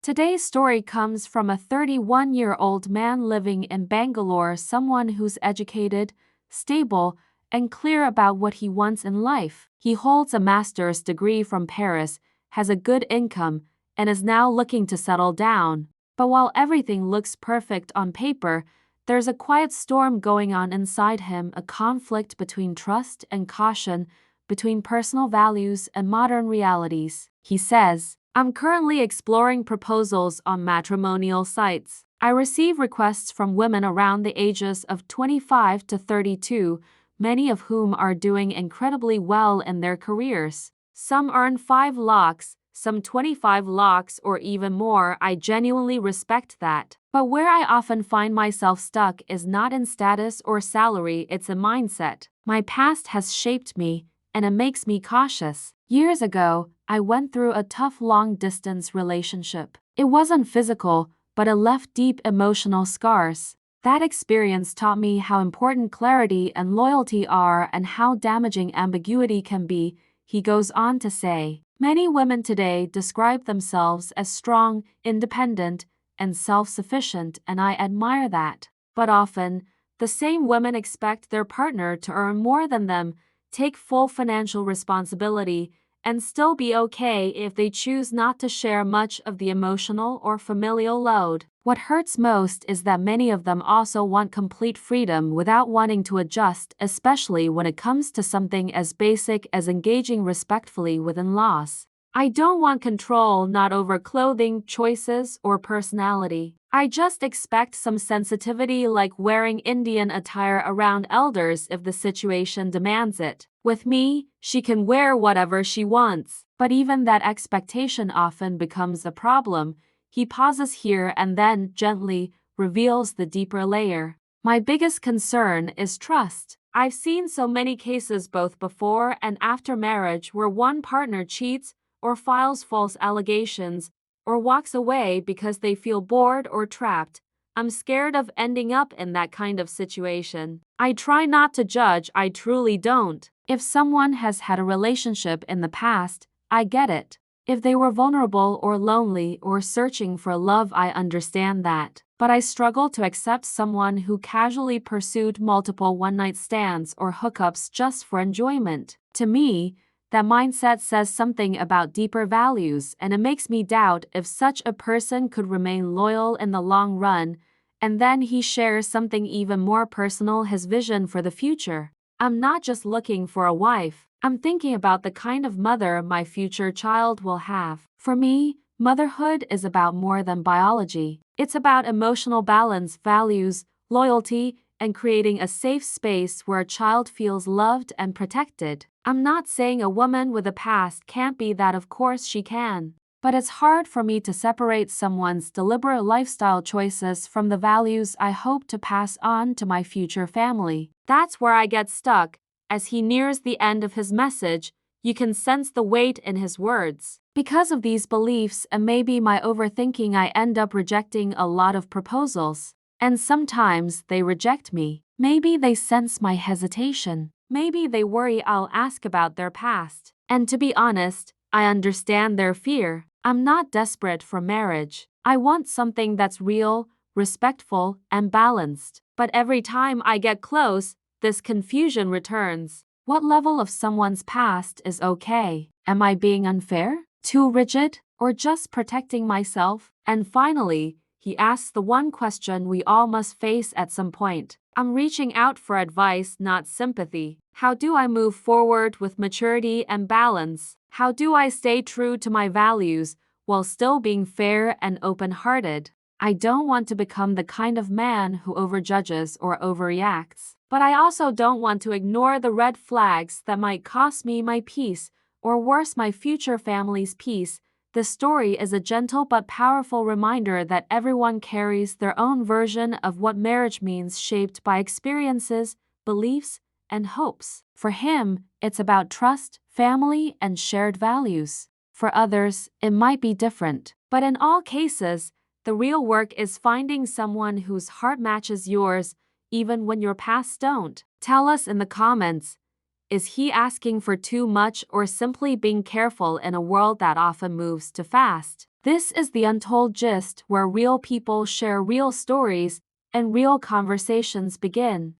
Today's story comes from a 31-year-old man living in Bangalore, someone who's educated, stable, and clear about what he wants in life. He holds a master's degree from Paris, has a good income, and is now looking to settle down. But while everything looks perfect on paper, there's a quiet storm going on inside him, a conflict between trust and caution, between personal values and modern realities. He says, "I'm currently exploring proposals on matrimonial sites. I receive requests from women around the ages of 25 to 32, many of whom are doing incredibly well in their careers. Some earn 5 lakhs, some 25 lakhs or even more. I genuinely respect that. But where I often find myself stuck is not in status or salary, it's a mindset. My past has shaped me, and it makes me cautious. Years ago, I went through a tough long-distance relationship. It wasn't physical, but it left deep emotional scars. That experience taught me how important clarity and loyalty are and how damaging ambiguity can be," he goes on to say. Many women today describe themselves as strong, independent, and self-sufficient, and I admire that. But often, the same women expect their partner to earn more than them, take full financial responsibility, and still be okay if they choose not to share much of the emotional or familial load. What hurts most is that many of them also want complete freedom without wanting to adjust, especially when it comes to something as basic as engaging respectfully with in-laws. I don't want control, not over clothing choices or personality. I just expect some sensitivity, like wearing Indian attire around elders if the situation demands it. With me, she can wear whatever she wants. But even that expectation often becomes a problem." He pauses here and then gently reveals the deeper layer. "My biggest concern is trust. I've seen so many cases both before and after marriage where one partner cheats, or files false allegations, or walks away because they feel bored or trapped. I'm scared of ending up in that kind of situation. I try not to judge, I truly don't. If someone has had a relationship in the past, I get it. If they were vulnerable or lonely or searching for love, I understand that. But I struggle to accept someone who casually pursued multiple one-night stands or hookups just for enjoyment. To me, that mindset says something about deeper values, and it makes me doubt if such a person could remain loyal in the long run." And then he shares something even more personal, his vision for the future. "I'm not just looking for a wife. I'm thinking about the kind of mother my future child will have. For me, motherhood is about more than biology. It's about emotional balance, values, loyalty, and creating a safe space where a child feels loved and protected. I'm not saying a woman with a past can't be that, of course she can. But it's hard for me to separate someone's deliberate lifestyle choices from the values I hope to pass on to my future family. That's where I get stuck." As he nears the end of his message, you can sense the weight in his words. "Because of these beliefs and maybe my overthinking, I end up rejecting a lot of proposals. And sometimes they reject me. Maybe they sense my hesitation. Maybe they worry I'll ask about their past. And to be honest, I understand their fear. I'm not desperate for marriage. I want something that's real, respectful, and balanced. But every time I get close, this confusion returns. What level of someone's past is okay? Am I being unfair? Too rigid? Or just protecting myself?" And finally, he asks the one question we all must face at some point. "I'm reaching out for advice, not sympathy. How do I move forward with maturity and balance? How do I stay true to my values while still being fair and open-hearted? I don't want to become the kind of man who overjudges or overreacts. But I also don't want to ignore the red flags that might cost me my peace, or worse, my future family's peace." This story is a gentle but powerful reminder that everyone carries their own version of what marriage means, shaped by experiences, beliefs, and hopes. For him, it's about trust, family, and shared values. For others, it might be different. But in all cases, the real work is finding someone whose heart matches yours, even when your paths don't. Tell us in the comments, is he asking for too much or simply being careful in a world that often moves too fast? This is the Untold Gist, where real people share real stories and real conversations begin.